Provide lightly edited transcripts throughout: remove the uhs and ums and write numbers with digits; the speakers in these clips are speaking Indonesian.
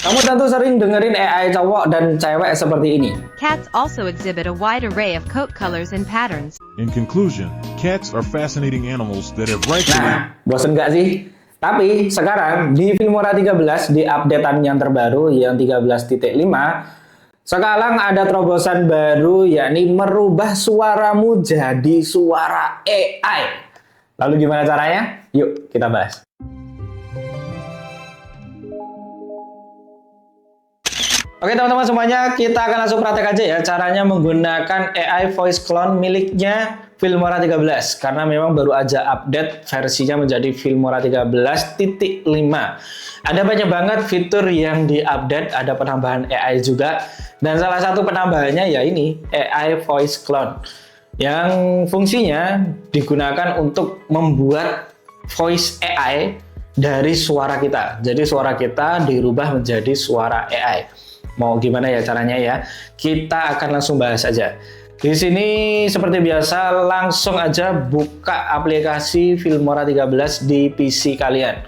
Kamu tentu sering dengerin AI cowok dan cewek seperti ini. Cats also exhibit a wide array of coat colors and patterns. In conclusion, cats are fascinating animals that have rightfully... Nah, bosen nggak sih? Tapi sekarang di Filmora 13 di updatean yang terbaru yang 13.5, sekarang ada terobosan baru yakni merubah suaramu jadi suara AI. Lalu gimana caranya? Yuk kita bahas. Oke teman-teman semuanya, kita akan langsung praktek aja ya caranya menggunakan AI voice clone miliknya Filmora 13 karena memang baru aja update versinya menjadi Filmora 13.5. Ada banyak banget fitur yang diupdate, ada penambahan AI juga, dan salah satu penambahannya ya ini AI voice clone yang fungsinya digunakan untuk membuat voice AI dari suara kita. Jadi suara kita dirubah menjadi suara AI. Mau gimana ya caranya ya? Kita akan langsung bahas aja. Di sini seperti biasa langsung aja buka aplikasi Filmora 13 di PC kalian.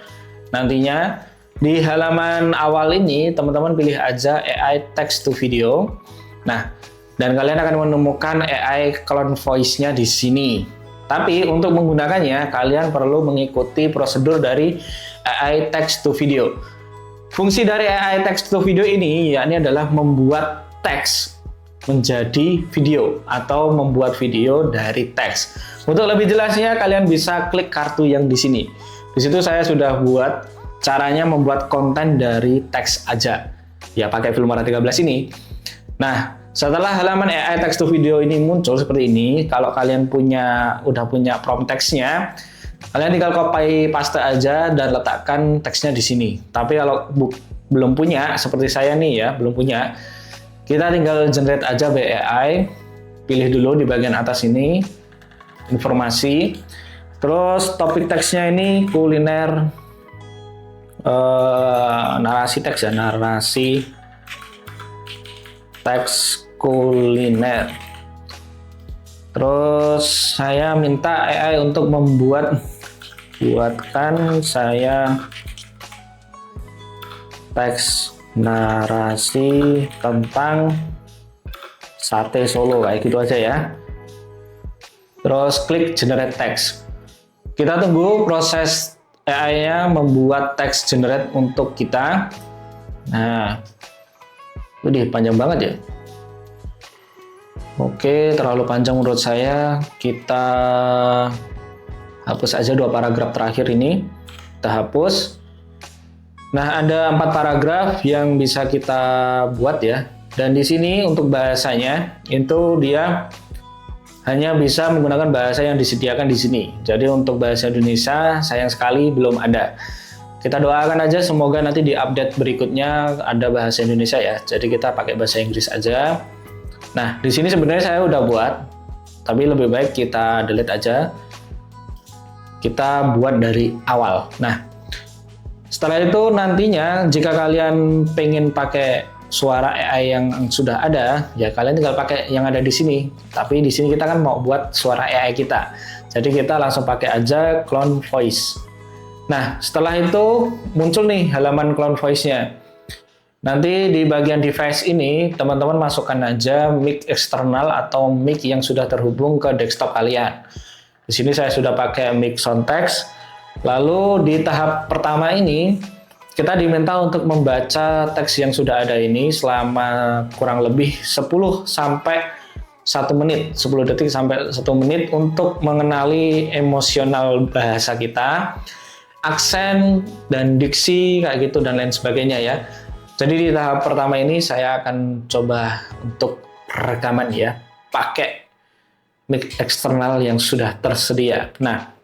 Nantinya di halaman awal ini teman-teman pilih aja AI text to video. Nah, dan kalian akan menemukan AI clone voice-nya di sini. Tapi untuk menggunakannya kalian perlu mengikuti prosedur dari AI text to video. Fungsi dari AI text to video ini yakni adalah membuat teks menjadi video atau membuat video dari teks. Untuk lebih jelasnya kalian bisa klik kartu yang di sini. Di situ saya sudah buat caranya membuat konten dari teks aja. Ya pakai Filmora 13 ini. Nah, setelah halaman AI text to video ini muncul seperti ini, kalau kalian udah punya prompt teksnya, kalian tinggal copy paste aja dan letakkan teksnya di sini. Tapi kalau belum punya, seperti saya nih ya, belum punya, kita tinggal generate aja by AI. Pilih dulu di bagian atas ini, informasi. Terus topik teksnya ini kuliner, narasi teks ya, narasi teks kuliner. Terus saya minta AI untuk buatkan saya teks narasi tentang sate Solo, kayak gitu aja ya. Terus klik generate text. Kita tunggu proses AI-nya membuat teks generate untuk kita. Nah, ini panjang banget ya. Oke, terlalu panjang menurut saya. Kita hapus aja 2 paragraf terakhir ini. Kita hapus. Nah, ada 4 paragraf yang bisa kita buat ya. Dan di sini untuk bahasanya itu dia hanya bisa menggunakan bahasa yang disediakan di sini. Jadi untuk bahasa Indonesia sayang sekali belum ada. Kita doakan aja semoga nanti di update berikutnya ada bahasa Indonesia ya. Jadi kita pakai bahasa Inggris aja. Nah, di sini sebenarnya saya udah buat, tapi lebih baik kita delete aja. Kita buat dari awal. Nah, setelah itu nantinya jika kalian pengen pakai suara AI yang sudah ada, ya kalian tinggal pakai yang ada di sini. Tapi di sini kita kan mau buat suara AI kita. Jadi kita langsung pakai aja clone voice. Nah, setelah itu muncul nih halaman clone voice-nya. Nanti di bagian device ini, teman-teman masukkan aja mic eksternal atau mic yang sudah terhubung ke desktop kalian. Di sini saya sudah pakai mic Sontex. Lalu di tahap pertama ini, kita diminta untuk membaca teks yang sudah ada ini selama kurang lebih 10 sampai 1 menit, 10 detik sampai 1 menit untuk mengenali emosional bahasa kita, aksen dan diksi kayak gitu dan lain sebagainya ya. Jadi di tahap pertama ini saya akan coba untuk rekaman ya, pakai mic eksternal yang sudah tersedia. Nah,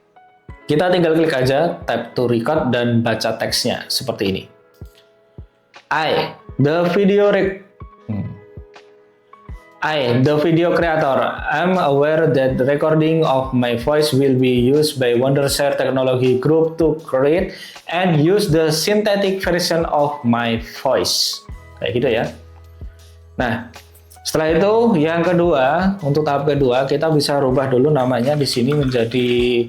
kita tinggal klik aja tap to record dan baca teksnya seperti ini. The video creator, I'm aware that the recording of my voice will be used by Wondershare Technology Group to create and use the synthetic version of my voice. Kayak gitu ya. Nah, setelah itu yang kedua, untuk tahap kedua kita bisa rubah dulu namanya di sini menjadi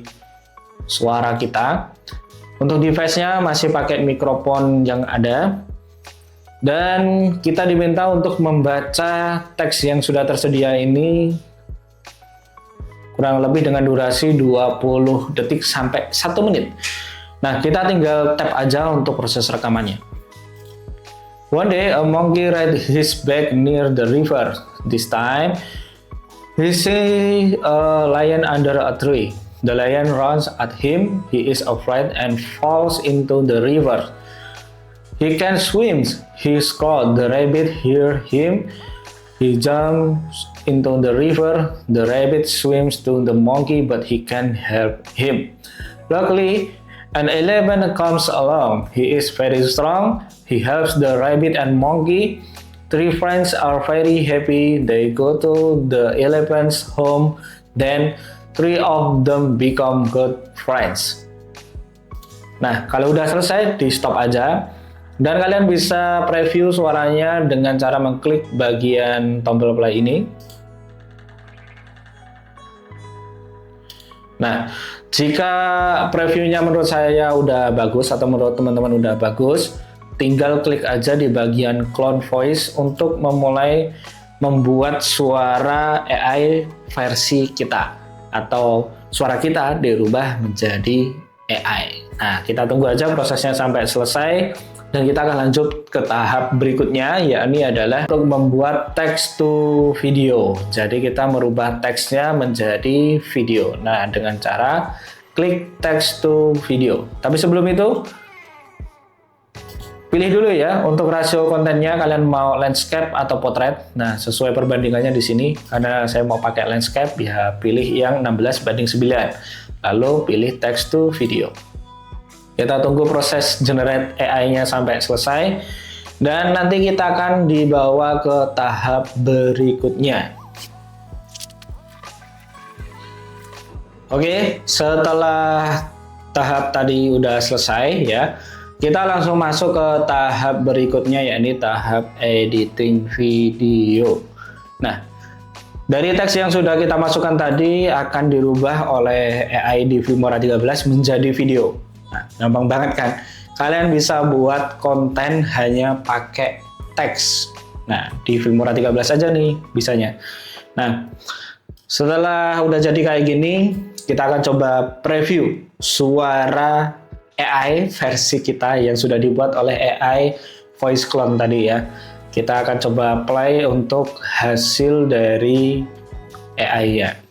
suara kita. Untuk device-nya masih pakai mikrofon yang ada. Dan kita diminta untuk membaca teks yang sudah tersedia ini kurang lebih dengan durasi 20 detik sampai 1 menit. Nah, kita tinggal tap aja untuk proses rekamannya. One day, a monkey ride his back near the river. This time, he see a lion under a tree. The lion runs at him. He is afraid and falls into the river. He can swim. He scored. The rabbit hear him. He jumps into the river. The rabbit swims to the monkey, but he can't help him. Luckily, an elephant comes along. He is very strong. He helps the rabbit and monkey. 3 friends are very happy. They go to the elephant's home. Then 3 of them become good friends. Nah, kalau udah selesai, di stop aja. Dan kalian bisa preview suaranya dengan cara mengklik bagian tombol play ini. Nah, jika previewnya menurut saya udah bagus atau menurut teman-teman udah bagus, tinggal klik aja di bagian clone voice untuk memulai membuat suara AI versi kita atau suara kita dirubah menjadi AI. Nah, kita tunggu aja prosesnya sampai selesai dan kita akan lanjut ke tahap berikutnya, yakni adalah untuk membuat text to video. Jadi kita merubah teksnya menjadi video. Nah, dengan cara klik text to video. Tapi sebelum itu, pilih dulu ya untuk rasio kontennya, kalian mau landscape atau portrait. Nah, sesuai perbandingannya di sini. Karena saya mau pakai landscape, ya pilih yang 16:9. Lalu pilih text to video. Kita tunggu proses generate AI-nya sampai selesai. Dan nanti kita akan dibawa ke tahap berikutnya. Oke, setelah tahap tadi udah selesai ya, kita langsung masuk ke tahap berikutnya, yakni tahap editing video. Nah, dari teks yang sudah kita masukkan tadi akan dirubah oleh AI di Filmora 13 menjadi video. Nah, gampang banget kan? Kalian bisa buat konten hanya pakai teks. Nah, di Filmora 13 aja nih bisanya. Nah, setelah udah jadi kayak gini, kita akan coba preview suara AI versi kita yang sudah dibuat oleh AI voice clone tadi ya. Kita akan coba play untuk hasil dari AI-nya.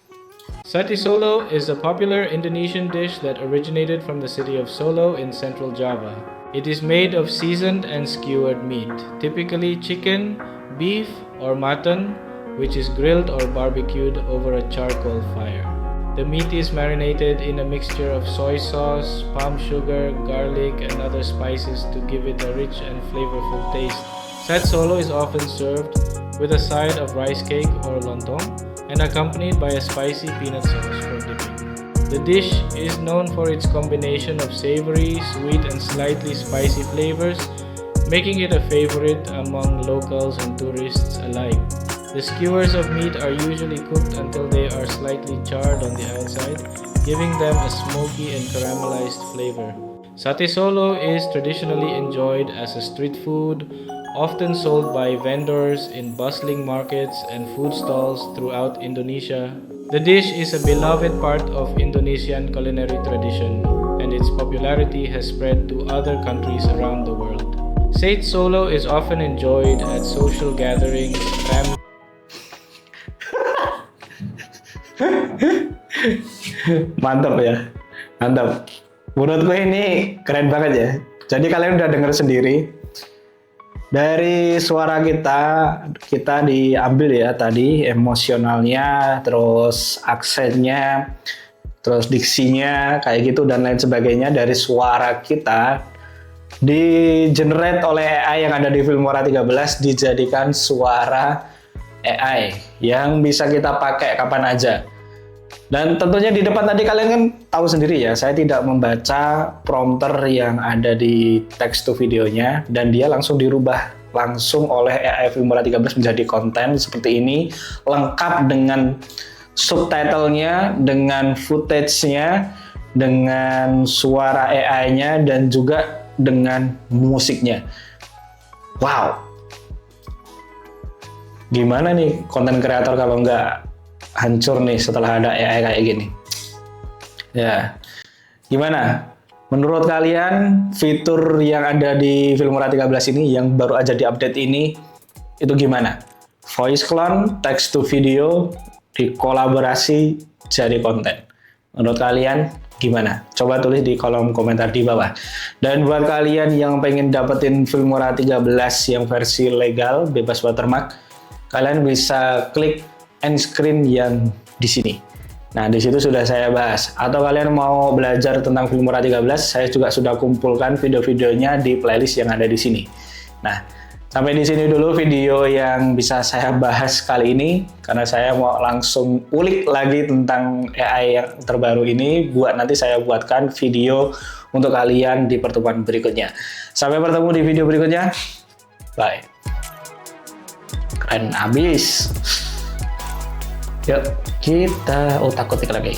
Sate Solo is a popular Indonesian dish that originated from the city of Solo in central Java. It is made of seasoned and skewered meat, typically chicken, beef, or mutton, which is grilled or barbecued over a charcoal fire. The meat is marinated in a mixture of soy sauce, palm sugar, garlic, and other spices to give it a rich and flavorful taste. Sate Solo is often served with a side of rice cake or lontong and accompanied by a spicy peanut sauce for dipping. The dish is known for its combination of savory, sweet, and slightly spicy flavors, making it a favorite among locals and tourists alike. The skewers of meat are usually cooked until they are slightly charred on the outside, giving them a smoky and caramelized flavor. Sate Solo is traditionally enjoyed as a street food, often sold by vendors in bustling markets and food stalls throughout Indonesia. The dish is a beloved part of Indonesian culinary tradition, and its popularity has spread to other countries around the world. Sate Solo is often enjoyed at social gatherings, family. Mantap ya, mantap. Menurutku ini keren banget ya. Jadi kalian udah denger sendiri dari suara kita diambil ya tadi emosionalnya, terus aksennya, terus diksinya kayak gitu dan lain sebagainya dari suara kita di generate oleh AI yang ada di Filmora 13 dijadikan suara AI yang bisa kita pakai kapan aja. Dan tentunya di depan tadi kalian kan tahu sendiri ya, saya tidak membaca prompter yang ada di text to videonya dan dia langsung dirubah langsung oleh AI Filmora 13 menjadi konten seperti ini, lengkap dengan subtitlenya, dengan footage-nya, dengan suara AI-nya dan juga dengan musiknya. Wow. Gimana nih konten kreator kalau nggak hancur nih setelah ada AI kayak gini? Ya, gimana? Menurut kalian fitur yang ada di Filmora 13 ini yang baru aja diupdate ini itu gimana? Voice clone, text to video, dikolaborasi jadi konten. Menurut kalian gimana? Coba tulis di kolom komentar di bawah. Dan buat kalian yang pengen dapetin Filmora 13 yang versi legal, bebas watermark, kalian bisa klik end screen yang di sini. Nah, di situ sudah saya bahas. Atau kalian mau belajar tentang Filmora 13, saya juga sudah kumpulkan video-videonya di playlist yang ada di sini. Nah, sampai di sini dulu video yang bisa saya bahas kali ini, karena saya mau langsung ulik lagi tentang AI yang terbaru ini, buat nanti saya buatkan video untuk kalian di pertemuan berikutnya. Sampai bertemu di video berikutnya. Bye. Keren abis. Yuk, kita takut lagi.